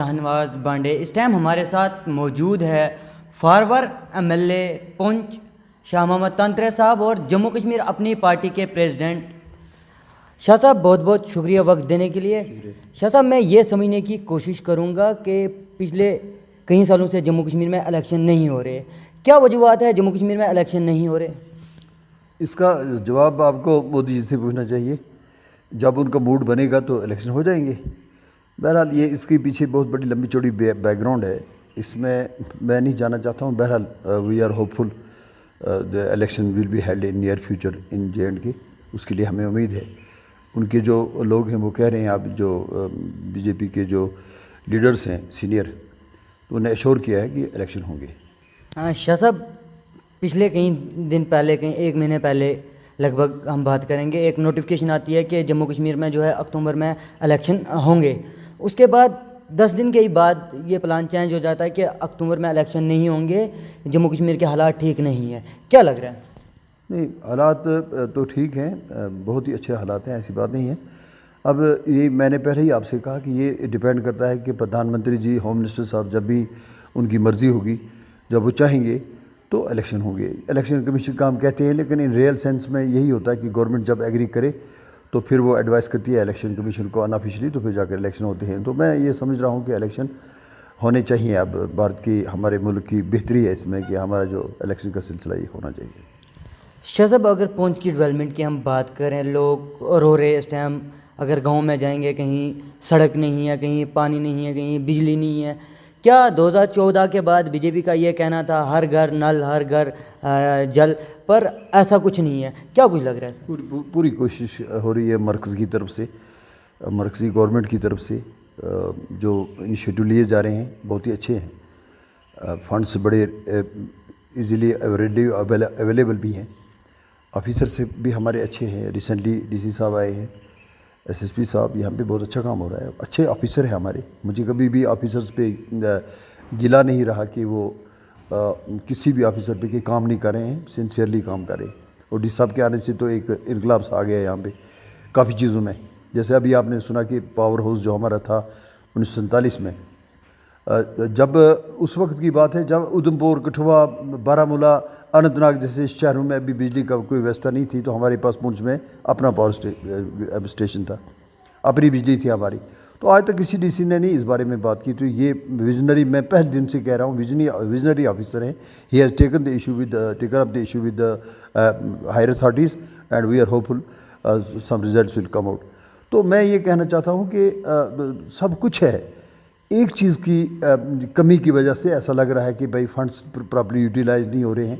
شاہنواز بانڈے اس time ہمارے ساتھ موجود ہے فارور ایم ایل اے پونچھ شاہ محمد تانترے صاحب اور جموں کشمیر اپنی پارٹی کے پریزیڈنٹ. شاہ صاحب بہت بہت شکریہ وقت دینے کے لیے. شاہ صاحب میں یہ سمجھنے کی کوشش کروں گا کہ پچھلے کئی سالوں سے جموں کشمیر میں الیکشن نہیں ہو رہے, کیا وجوہات ہے جموں کشمیر میں الیکشن نہیں ہو رہے؟ اس کا جواب آپ کو مودی جی سے پوچھنا چاہیے. جب ان کا موڈ بنے گا تو الیکشن ہو جائیں گے. بہرحال یہ اس کے پیچھے بہت بڑی لمبی چوڑی بیک گراؤنڈ ہے, اس میں نہیں جانا چاہتا ہوں. بہرحال we are hopeful the election will be held in near future in JNK. اس کے لیے ہمیں امید ہے. ان کے جو لوگ ہیں وہ کہہ رہے ہیں, آپ جو BJP کے جو لیڈرز ہیں سینئر, تو انہیں ایشور کیا ہے کہ الیکشن ہوں گے. شاہ صاحب پچھلے کئی دن پہلے, کہیں ایک مہینے پہلے لگ بھگ ہم بات کریں گے, ایک نوٹیفکیشن آتی ہے کہ جموں کشمیر میں جو ہے اکتوبر میں الیکشن ہوں گے. اس کے بعد 10 دن کے بعد یہ پلان چینج ہو جاتا ہے کہ اکتوبر میں الیکشن نہیں ہوں گے, جموں کشمیر کے حالات ٹھیک نہیں ہیں. کیا لگ رہا ہے؟ نہیں, حالات تو ٹھیک ہیں, بہت ہی اچھے حالات ہیں, ایسی بات نہیں ہے. اب یہ میں نے پہلے ہی آپ سے کہا کہ یہ ڈیپینڈ کرتا ہے کہ پردھان منتری جی, ہوم منسٹر صاحب جب بھی ان کی مرضی ہوگی, جب وہ چاہیں گے تو الیکشن ہوں گے. الیکشن کمیشن کا ہم کہتے ہیں, لیکن ان ریئل سینس میں یہی ہوتا ہے کہ گورنمنٹ جب ایگری کرے تو پھر وہ ایڈوائز کرتی ہے الیکشن کمیشن کو انآفیشلی, تو پھر جا کر الیکشن ہوتے ہیں. تو میں یہ سمجھ رہا ہوں کہ الیکشن ہونے چاہیے. اب بھارت کی, ہمارے ملک کی بہتری ہے اس میں کہ ہمارا جو الیکشن کا سلسلہ یہ ہونا چاہیے. شاہ صاحب اگر پونچھ کی ڈیولپمنٹ کی ہم بات کریں, لوگ رو رہے اس ٹائم. اگر گاؤں میں جائیں گے کہیں سڑک نہیں ہے, کہیں پانی نہیں ہے, کہیں بجلی نہیں ہے. کیا 2014 کے بعد BJP کا یہ کہنا تھا ہر گھر نل, ہر گھر جل, پر ایسا کچھ نہیں ہے. کیا کچھ لگ رہا ہے؟ پوری کوشش ہو رہی ہے مرکز کی طرف سے, مرکزی گورنمنٹ کی طرف سے. جو انیشیٹو لیے جا رہے ہیں بہت ہی اچھے ہیں. فنڈس بڑے ایزیلی اویلیبل بھی ہیں. آفیسر سے بھی ہمارے اچھے ہیں. ریسنٹلی DC صاحب آئے ہیں, SSP صاحب, یہاں پہ بہت اچھا کام ہو رہا ہے. اچھے آفیسر ہیں ہمارے. مجھے کبھی بھی آفیسرز پہ گلا نہیں رہا کہ وہ کسی بھی آفیسر پہ کہ کام نہیں کر رہے ہیں, سنسیئرلی کام کر رہے ہیں. اور DC صاحب کے آنے سے تو ایک انقلاب سا آ گیا یہاں پہ کافی چیزوں میں. جیسے ابھی آپ نے سنا کہ پاور ہاؤس جو ہمارا تھا 1947 میں, جب اس وقت کی بات ہے جب ادھمپور, کٹھوا, بارہمولہ, اننت ناگ جیسے شہروں میں ابھی بجلی کا کوئی ویوستھا نہیں تھی, تو ہمارے پاس پونچھ میں اپنا پاور اسٹیشن تھا, اپنی بجلی تھی ہماری. تو آج تک کسی DC نے نہیں اس بارے میں بات کی. تو یہ ویژنری, میں پہلے دن سے کہہ رہا ہوں, ویژنری آفیسر ہیں. He has taken up the issue with higher authorities and we are hopeful some results will come out. تو میں یہ کہنا چاہتا ہوں کہ سب کچھ ہے, ایک چیز کی کمی کی وجہ سے ایسا لگ رہا ہے کہ بھائی فنڈس پراپرلی یوٹیلائز نہیں ہو رہے ہیں.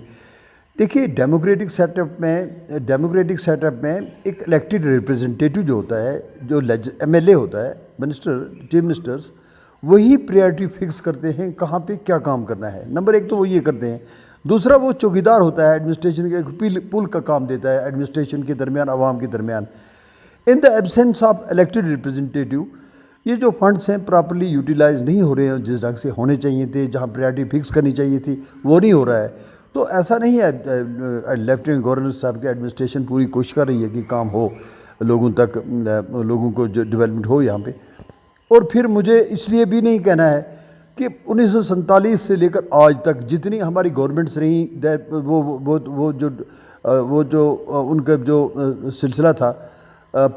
دیکھیے ڈیموکریٹک سیٹ اپ میں ایک الیکٹڈ ریپرزنٹیٹیو جو ہوتا ہے, جو MLA ہوتا ہے, چیف منسٹرز, وہی پریارٹی فکس کرتے ہیں کہاں پہ کیا کام کرنا ہے. نمبر 1 تو وہ یہ کرتے ہیں. دوسرا, وہ چوکیدار ہوتا ہے, ایڈمنسٹریشن کے ایک پل کا کام دیتا ہے ایڈمنسٹریشن کے درمیان, عوام کے درمیان. ان دا ایبسینس آف الیکٹڈ ریپرزنٹیٹیو یہ جو فنڈس ہیں پراپرلی یوٹیلائز نہیں ہو رہے ہیں, جس ڈھنگ سے ہونے چاہیے تھے, جہاں پریارٹی فکس کرنی چاہیے تھی وہ نہیں ہو رہا ہے. تو ایسا نہیں ہے, لیفٹیننٹ گورنر صاحب کی ایڈمنسٹریشن پوری کوشش کر رہی ہے کہ کام ہو, لوگوں تک, لوگوں کو جو ڈیولپمنٹ ہو یہاں پہ. اور پھر مجھے اس لیے بھی نہیں کہنا ہے کہ 1947 سے لے کر آج تک جتنی ہماری گورنمنٹس رہیں, وہ جو ان کا جو سلسلہ تھا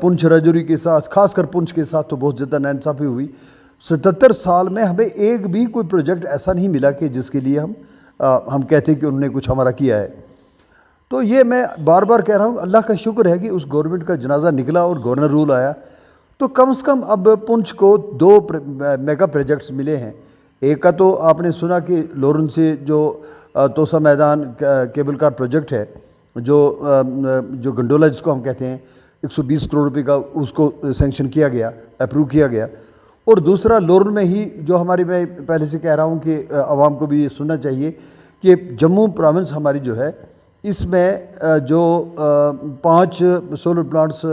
پنچھ راجوری کے ساتھ, خاص کر پنچھ کے ساتھ تو بہت زیادہ ناانصافی ہوئی. 77 سال میں ہمیں ایک بھی کوئی پروجیکٹ ایسا نہیں ملا کہ جس کے لیے ہم کہتے ہیں کہ انہوں نے کچھ ہمارا کیا ہے. تو یہ میں بار بار کہہ رہا ہوں, اللہ کا شکر ہے کہ اس گورنمنٹ کا جنازہ نکلا اور گورنر رول آیا. تو کم سے کم اب پنچھ کو 2 میگا پروجیکٹس ملے ہیں. ایک کا تو آپ نے سنا کہ لورن سے جو توسا میدان کیبل کار پروجیکٹ ہے, جو گنڈولا جس کو ہم کہتے ہیں, 120 کروڑ روپے کا اس کو سینکشن کیا گیا, اپروو کیا گیا. اور دوسرا لورن میں ہی جو ہماری, میں پہلے سے کہہ رہا ہوں کہ عوام کو بھی یہ سننا چاہیے کہ جموں پروونس ہماری جو ہے, اس میں جو 5 سولر پلانٹس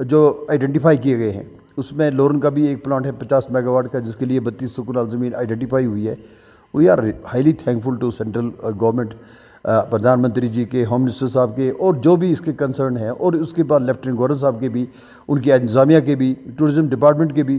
جو آئیڈینٹیفائی کیے گئے ہیں, اس میں لورن کا بھی ایک پلانٹ ہے 50 میگا واٹ کا, جس کے لیے 3200 کنال زمین آئیڈینٹیفائی ہوئی ہے. We are highly thankful to central government, پردھان منتری جی کے, ہوم منسٹر صاحب کے, اور جو بھی اس کے کنسرن ہیں, اور اس کے بعد لیفٹیننٹ گورنر صاحب کے بھی, ان کی انتظامیہ کے بھی, ٹورزم ڈپارٹمنٹ کے بھی,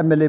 MLA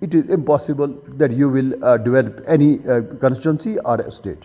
it is impossible that you will develop any constituency or a state.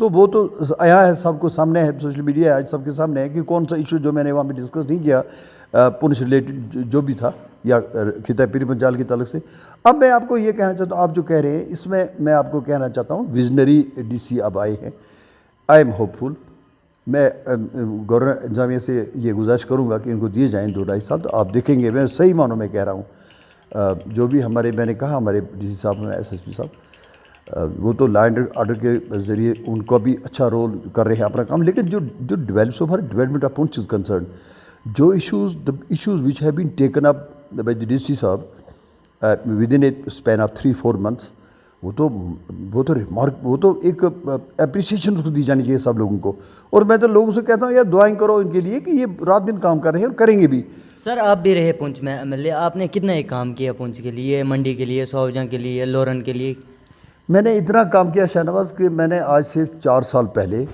تو وہ تو آیا ہے، سب کو سامنے ہے، سوشل میڈیا آج سب کے سامنے ہے کہ کون سا ایشو جو میں نے وہاں پہ ڈسکس نہیں کیا پونچھ ریلیٹڈ جو بھی تھا یا خطہ پیر پنچال کے تعلق سے. اب میں آپ کو یہ کہنا چاہتا ہوں، آپ جو کہہ رہے ہیں اس میں میں آپ کو کہنا چاہتا ہوں ویژنری ڈی سی اب آئے ہیں. آئی ایم ہوپ فل. میں گورنر انتظامیہ سے یہ گزارش کروں گا کہ ان کو دیے جائیں 2-2.5 سال، تو آپ دیکھیں گے میں صحیح معنوں میں کہہ رہا ہوں. جو بھی ہمارے میں نے کہا ہمارے ڈی سی صاحب ہیں، ایس ایس پی صاحب، وہ تو لا اینڈ آرڈر کے ذریعے ان کو بھی اچھا رول کر رہے ہیں اپنا کام. لیکن جو development of Poonch is concern, جو issues which have been taken up by the D C صاحب with in a span of 3-4 months، وہ تو ایک اپریسیشن اس کو دی جانی چاہیے سب لوگوں کو. اور میں تو لوگوں سے کہتا ہوں یار دعائیں کرو ان کے لیے کہ یہ رات دن کام کر رہے ہیں اور کریں گے بھی. سر آپ بھی رہے پونچھ میں ایم ایل اے، آپ نے کتنا ایک کام کیا پونچھ کے لیے، منڈی کے لیے، سوجاں کے لیے، لورن کے لیے؟ میں نے اتنا کام کیا شاہنواز کہ میں نے آج سے 4 سال پہلے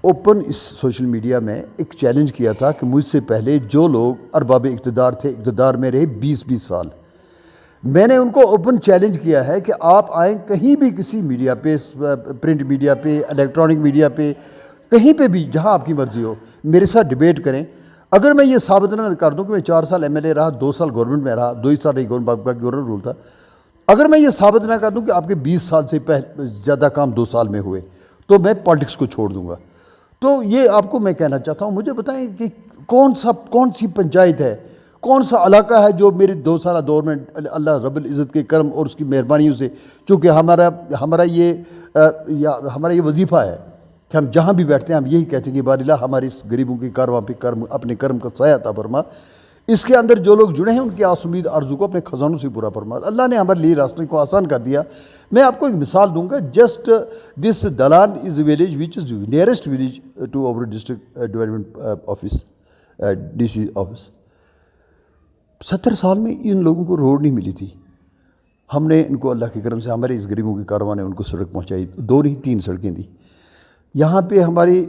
اوپن اس سوشل میڈیا میں ایک چیلنج کیا تھا کہ مجھ سے پہلے جو لوگ ارباب اقتدار تھے، اقتدار میں رہے 20 سال، میں نے ان کو اوپن چیلنج کیا ہے کہ آپ آئیں کہیں بھی کسی میڈیا پہ، پرنٹ میڈیا پہ، الیکٹرانک میڈیا پہ، کہیں پہ بھی جہاں آپ کی مرضی ہو، میرے ساتھ ڈیبیٹ کریں. اگر میں یہ ثابت نہ کر دوں کہ میں 4 سال ایم ایل اے رہا، 2 سال گورنمنٹ میں رہا، 2 سال گورنر رول تھا، اگر میں یہ ثابت نہ کر دوں کہ آپ کے 20 سال سے زیادہ کام 2 سال میں ہوئے، تو میں پالیٹکس کو چھوڑ دوں گا. تو یہ آپ کو میں کہنا چاہتا ہوں، مجھے بتائیں کہ کون سی پنچایت ہے، کون سا علاقہ ہے جو میرے 2 سالہ دور میں اللہ رب العزت کے کرم اور اس کی مہربانیوں سے، چونکہ ہمارا یہ وظیفہ ہے کہ ہم جہاں بھی بیٹھتے ہیں ہم یہی کہتے ہیں کہ بار اللہ ہمارے اس غریبوں کے کارواں پہ اپنے کرم کا سایہ عطا فرما. اس کے اندر جو لوگ جڑے ہیں ان کی آس امید آرزو کو اپنے خزانوں سے پورا فرما. اللہ نے ہمارے لیے راستے کو آسان کر دیا. میں آپ کو ایک مثال دوں گا. Just this Dalan is a village which is nearest village to our district development office, D C office. 70 سال میں ان لوگوں کو روڈ نہیں ملی تھی. ہم نے ان کو اللہ کے کرم سے، ہمارے اس غریبوں کے کارواں نے ان کو سڑک پہنچائی، 2 نہیں 3 سڑکیں دی. یہاں پہ ہماری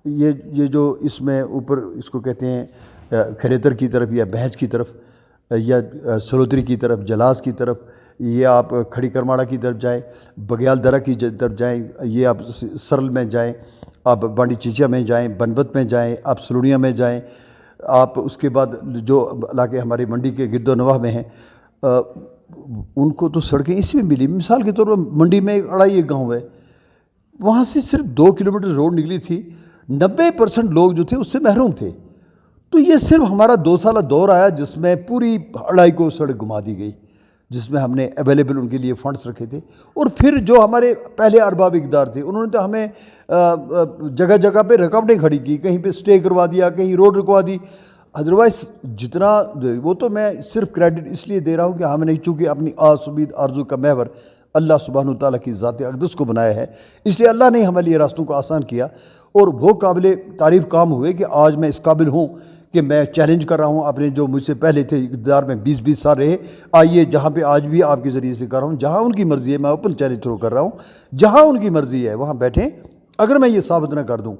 یہ جو اس میں اوپر اس کو کہتے ہیں کھلیتر کی طرف یا بہج کی طرف یا سلوتری کی طرف، جلاس کی طرف، یہ آپ کھڑی کرماڑا کی طرف جائیں، بگیال درہ کی طرف جائیں، یہ آپ سرل میں جائیں، آپ بانڈی چیچا میں جائیں، بنبت میں جائیں، آپ سلوڑیاں میں جائیں، آپ اس کے بعد جو علاقے ہماری منڈی کے گرد و نواح میں ہیں ان کو تو سڑکیں اس میں ملی. مثال کے طور پر منڈی میں ایک اڑائی گاؤں ہے، وہاں سے صرف 2 کلومیٹر روڈ نکلی تھی، 90% لوگ جو تھے اس سے محروم تھے. تو یہ صرف ہمارا 2 سالہ دور آیا جس میں پوری اڑائی کو سڑک گھما دی گئی، جس میں ہم نے اویلیبل ان کے لیے فنڈز رکھے تھے. اور پھر جو ہمارے پہلے ارباب اقتدار تھے انہوں نے تو ہمیں جگہ جگہ پہ رکاوٹیں کھڑی کی، کہیں پہ سٹے کروا دیا، کہیں روڈ رکوا دی. ادروائز جتنا وہ تو میں صرف کریڈٹ اس لیے دے رہا ہوں کہ ہم نے چونکہ اپنی آس امید آرزو کا محور اللہ سبحانہ و تعالیٰ کی ذات اقدس کو بنایا ہے، اس لیے اللہ نے ہمارے لیے راستوں کو آسان کیا. اور وہ قابل تعریف کام ہوئے کہ آج میں اس قابل ہوں کہ میں چیلنج کر رہا ہوں اپنے جو مجھ سے پہلے تھے اقتدار میں 20 سال رہے. آئیے جہاں پہ آج بھی آپ کے ذریعے سے کر رہا ہوں، جہاں ان کی مرضی ہے، میں اوپن چیلنج تھرو کر رہا ہوں، جہاں ان کی مرضی ہے وہاں بیٹھیں. اگر میں یہ ثابت نہ کر دوں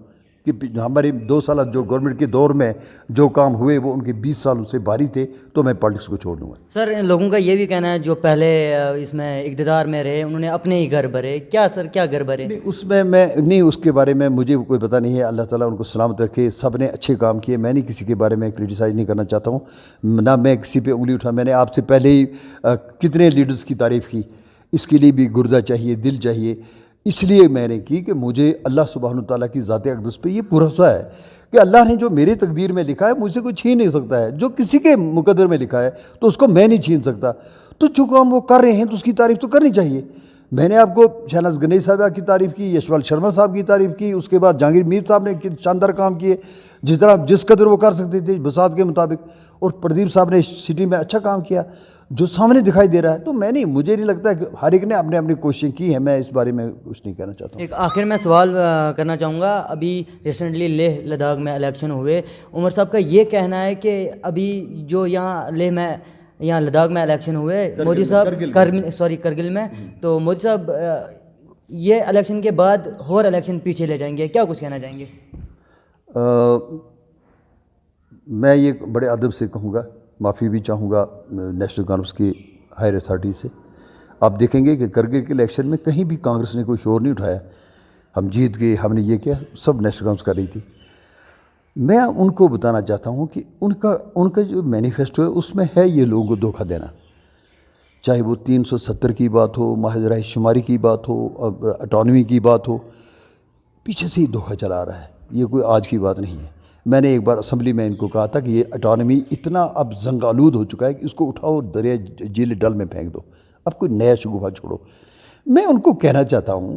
کہ ہمارے 2 سالہ جو گورنمنٹ کے دور میں جو کام ہوئے وہ ان کے 20 سالوں سے بھاری تھے، تو میں پالیٹکس کو چھوڑ دوں گا. سر ان لوگوں کا یہ بھی کہنا ہے جو پہلے اس میں اقتدار میں رہے انہوں نے اپنے ہی گھر بھرے. کیا سر کیا گھر بھرے؟ اس میں نہیں، اس کے بارے میں مجھے کوئی پتہ نہیں ہے. اللہ تعالیٰ ان کو سلامت رکھے. سب نے اچھے کام کیے. میں نہیں کسی کے بارے میں کرٹیسائز نہیں کرنا چاہتا ہوں، نہ میں کسی پہ انگلی اٹھا. میں نے آپ سے پہلے ہی کتنے لیڈرز کی تعریف کی. اس کے لیے بھی گردہ چاہیے، دل چاہیے. اس لیے میں نے کی کہ مجھے اللہ سبحانہ و تعالیٰ کی ذات اقدس پہ یہ بھروسہ ہے کہ اللہ نے جو میری تقدیر میں لکھا ہے مجھ سے کوئی چھین نہیں سکتا ہے. جو کسی کے مقدر میں لکھا ہے تو اس کو میں نہیں چھین سکتا. تو جو کام وہ کر رہے ہیں تو اس کی تعریف تو کرنی چاہیے. میں نے آپ کو شہناز گنیش صاحبہ کی تعریف کی، یشوال شرما صاحب کی تعریف کی، اس کے بعد جہانگیر میر صاحب نے شاندار کام کیے جس قدر وہ کر سکتے تھے بساط کے مطابق. اور پردیپ صاحب نے سٹی میں اچھا کام کیا جو سامنے دکھائی دے رہا ہے. تو مجھے نہیں لگتا کہ ہر ایک نے اپنی کوششیں کی ہیں. میں اس بارے میں کچھ نہیں کہنا چاہتا ہوں. ایک آخر میں سوال کرنا چاہوں گا. ابھی ریسنٹلی لیہ لداخ میں الیکشن ہوئے. عمر صاحب کا یہ کہنا ہے کہ ابھی جو یہاں لداخ میں الیکشن ہوئے مودی صاحب کرگل میں، تو مودی صاحب یہ الیکشن کے بعد اور الیکشن پیچھے لے جائیں گے. کیا کچھ کہنا چاہیں گے؟ میں یہ بڑے ادب سے کہوں گا، معافی بھی چاہوں گا نیشنل کانفرنس کی ہائر اتھارٹی سے. آپ دیکھیں گے کہ کرگل کے الیکشن میں کہیں بھی کانگریس نے کوئی شور نہیں اٹھایا. ہم جیت گئے, ہم نے یہ کیا, سب نیشنل کانفرنس کر رہی تھی. میں ان کو بتانا چاہتا ہوں کہ ان کا جو مینیفیسٹو ہے اس میں ہے یہ لوگوں کو دھوکہ دینا, چاہے وہ 370 کی بات ہو, محض رائے شماری کی بات ہو, اٹانومی کی بات ہو, پیچھے سے ہی دھوکہ چلا رہا ہے. یہ کوئی آج کی بات نہیں ہے. میں نے ایک بار اسمبلی میں ان کو کہا تھا کہ یہ اٹانومی اتنا اب زنگ آلود ہو چکا ہے کہ اس کو اٹھاؤ دریا جھیل ڈل میں پھینک دو, اب کوئی نیا شگوفہ چھوڑو. میں ان کو کہنا چاہتا ہوں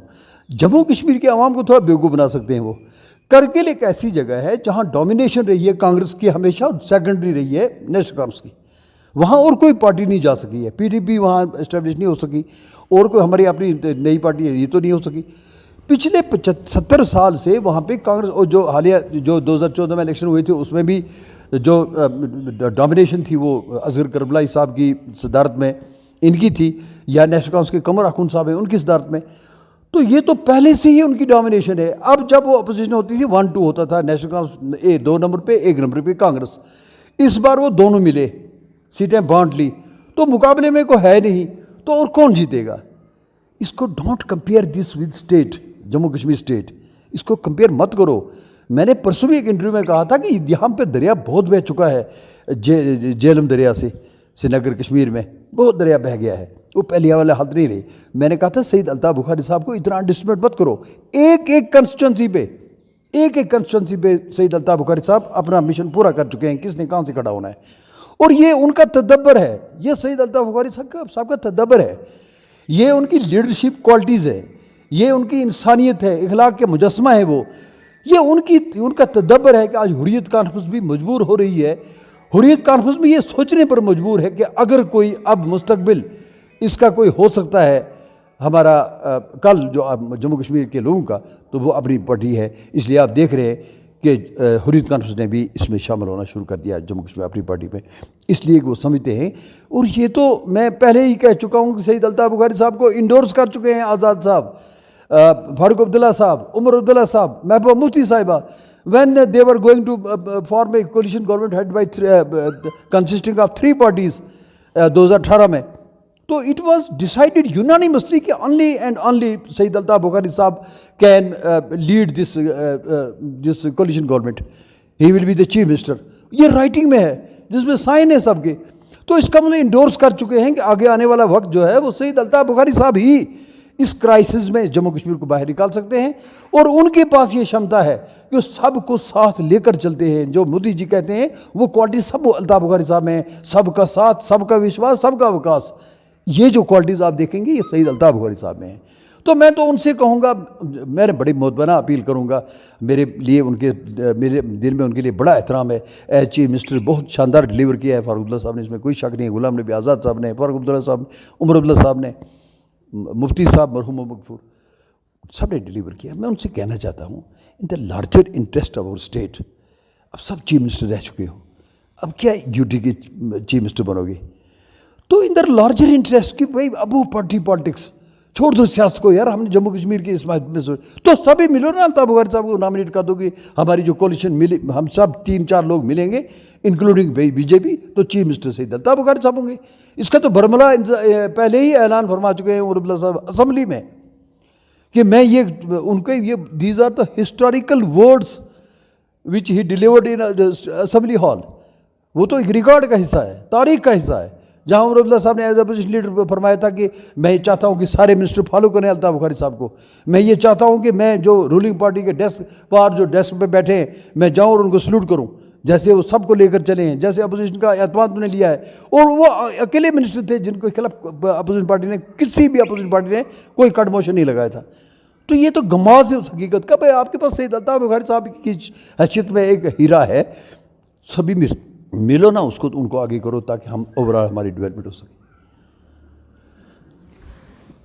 جموں کشمیر کے عوام کو تھوڑا بیوقوف بنا سکتے ہیں. وہ کرگل ایک ایسی جگہ ہے جہاں ڈومینیشن رہی ہے کانگریس کی ہمیشہ, اور سیکنڈری رہی ہے نیشنل کانفرنس کی. وہاں اور کوئی پارٹی نہیں جا سکی ہے, پی ڈی پی وہاں اسٹیبلش نہیں ہو سکی, اور کوئی ہماری اپنی نئی پارٹی ہے یہ تو نہیں ہو سکی. پچھلے 70 سال سے وہاں پہ کانگریس, اور جو حالیہ جو 2014 میں الیکشن ہوئے تھے اس میں بھی جو ڈومینیشن تھی وہ اصغر کربلائی صاحب کی صدارت میں ان کی تھی, یا نیشنل کانفرنس کے قمر اخون صاحب ہیں ان کی صدارت میں. تو یہ تو پہلے سے ہی ان کی ڈومینیشن ہے. اب جب وہ اپوزیشن ہوتی تھی 1-2 ہوتا تھا, نیشنل کانفرنس 2 نمبر پہ, 1 نمبر پہ کانگریس. اس بار وہ دونوں ملے, سیٹیں بانٹ لی, تو مقابلے میں کوئی ہے نہیں, تو اور کون جیتے گا؟ اس کو don't compare this with state, Jammu Kashmir state, اس کو کمپیئر مت کرو. میں نے پرسوں بھی ایک انٹرویو میں کہا تھا کہ یہاں پہ دریا بہت بہہ چکا ہے, جہلم دریا سے سری نگر کشمیر میں بہت دریا بہہ گیا ہے, وہ پہلے والے حالت نہیں رہی. میں نے کہا تھا سعید الطاف بخاری صاحب کو اتنا انڈسٹیمیٹ مت کرو. ایک کنسٹیچوئنسی پہ سعید الطاف بخاری صاحب اپنا مشن پورا کر چکے ہیں, کس نے کہاں سے کھڑا ہونا ہے. اور یہ ان کا تدبر ہے, یہ سعید الطاف بخاری صاحب کا تدبر ہے, یہ ان کی لیڈرشپ کوالٹیز ہے, یہ ان کی انسانیت ہے, اخلاق کے مجسمہ ہے وہ. یہ ان کا تدبر ہے کہ آج حریت کانفرنس بھی مجبور ہو رہی ہے, حریت کانفرنس بھی یہ سوچنے پر مجبور ہے کہ اگر کوئی اب مستقبل اس کا کوئی ہو سکتا ہے ہمارا کل جو جموں کشمیر کے لوگوں کا, تو وہ اپنی پارٹی ہے. اس لیے آپ دیکھ رہے ہیں کہ حریت کانفرنس نے بھی اس میں شامل ہونا شروع کر دیا جموں کشمیر اپنی پارٹی میں, اس لیے کہ وہ سمجھتے ہیں. اور یہ تو میں پہلے ہی کہہ چکا ہوں کہ سعید الطاف بخاری صاحب کو انڈورس کر چکے ہیں آزاد صاحب, فاروق عبداللہ صاحب, عمر عبداللہ صاحب, محبوبہ مفتی صاحبہ, when they were going to form a coalition government headed by consisting of 3 parties 2018 میں, تو it was decided unanimously کہ only and only سعید الطاف بخاری صاحب can lead this coalition government, he will be the chief minister. یہ writing میں ہے جس میں sign ہے سب کے. تو اس کا مطلب انڈورس کر چکے ہیں کہ آگے آنے والا وقت جو ہے وہ سعید الطاف بخاری صاحب ہی اس کرائسس میں جموں کشمیر کو باہر نکال سکتے ہیں. اور ان کے پاس یہ شمتا ہے کہ سب کو ساتھ لے کر چلتے ہیں. جو مودی جی کہتے ہیں وہ کوالٹی سب الطاف بخاری صاحب میں, سب کا ساتھ, سب کا وشواس, سب کا وکاس. یہ جو کوالٹیز آپ دیکھیں گے یہ سعید الطاف بخاری صاحب میں ہیں. تو میں تو ان سے کہوں گا, میں بڑی مؤدبانہ اپیل کروں گا. میرے دل میں ان کے لیے بڑا احترام ہے. ایز چیف منسٹر بہت شاندار ڈلیور کیا ہے فاروق عبداللہ صاحب نے, اس میں کوئی شک نہیں ہے. غلام نبی آزاد صاحب نے, فاروق عبداللہ صاحب, عمر عبداللہ صاحب نے, مفتی صاحب مرحوم مغفور, سب نے ڈلیور کیا. میں ان سے کہنا چاہتا ہوں ان دا لارجر انٹرسٹ آف اور اسٹیٹ, اب سب چیف منسٹر رہ چکے ہو, اب کیا ڈیوٹی کے چیف منسٹر بنو گے؟ تو ان دا لارجر انٹرسٹ کہ بھائی اب وہ پارٹی پالیٹکس چھوڑ دو سیاست کو یار, ہم نے جموں کشمیر کی اس میں تو سبھی ملو نا, الطاف بخاری صاحب کو نامنیٹ کر دو گی. ہماری جو کولیشن ملی, ہم سب 3-4 لوگ ملیں گے انکلوڈنگ بی جے پی, تو چیف منسٹر سعید الطاف بخاری صاحب ہوں گے. اس کا تو برملا پہلے ہی اعلان فرما چکے ہیں عمر عبداللہ صاحب اسمبلی میں کہ میں یہ ان کے یہ these are the historical words which he delivered in assembly hall. وہ تو ایک ریکارڈ کا حصہ ہے, تاریخ کا حصہ ہے, جہاں عمر عبداللہ صاحب نے ایز اپوزیشن لیڈر فرمایا تھا کہ میں یہ چاہتا ہوں کہ سارے منسٹر فالو کریں الطاف بخاری صاحب کو. میں یہ چاہتا ہوں کہ میں جو رولنگ پارٹی کے ڈیسک پہ بیٹھے ہیں میں جاؤں اور ان کو سلوٹ کروں, جیسے وہ سب کو لے کر چلے ہیں, جیسے اپوزیشن کا اعتماد انہوں نے لیا ہے. اور وہ اکیلے منسٹر تھے جن کو خلاف اپوزیشن پارٹی نے, کسی بھی اپوزیشن پارٹی نے کوئی کٹ موشن نہیں لگایا تھا. تو یہ تو گماز ہے اس حقیقت کا. بھائی آپ کے پاس سعید الطاف بخاری صاحب کی حیثیت میں ایک ہیرا ہے, سبھی ملو نا اس کو, ان کو آگے کرو تاکہ ہم اوورآل ہماری ڈیولپمنٹ ہو سکے.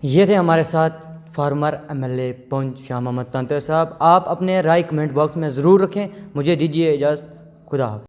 یہ تھے ہمارے ساتھ فارمر ایم ایل اے پونچھ شاہ محمد تانترے صاحب. آپ اپنے رائے کمنٹ باکس میں ضرور رکھیں. مجھے دیجیے اجازت, خدا حافظ.